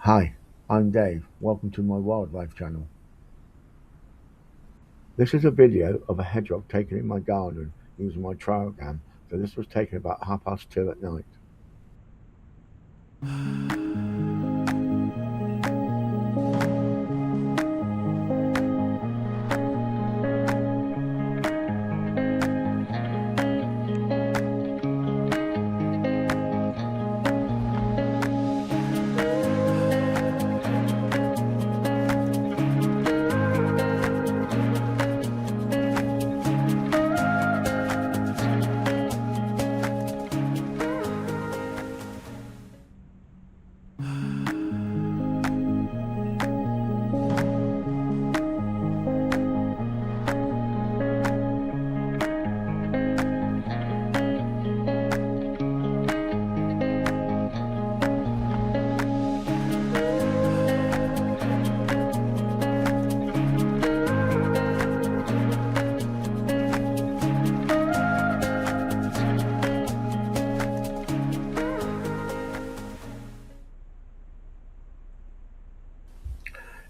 Hi, I'm Dave. Welcome to my wildlife channel. This is a video of a hedgehog taken in my garden using my trail cam. So this was taken about 2:30 at night.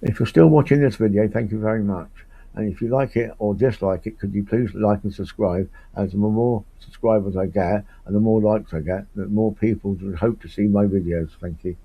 If you're still watching this video, thank you very much. And if you like it or dislike it, could you please like and subscribe? As the more subscribers I get and the more likes I get, the more people would hope to see my videos. Thank you.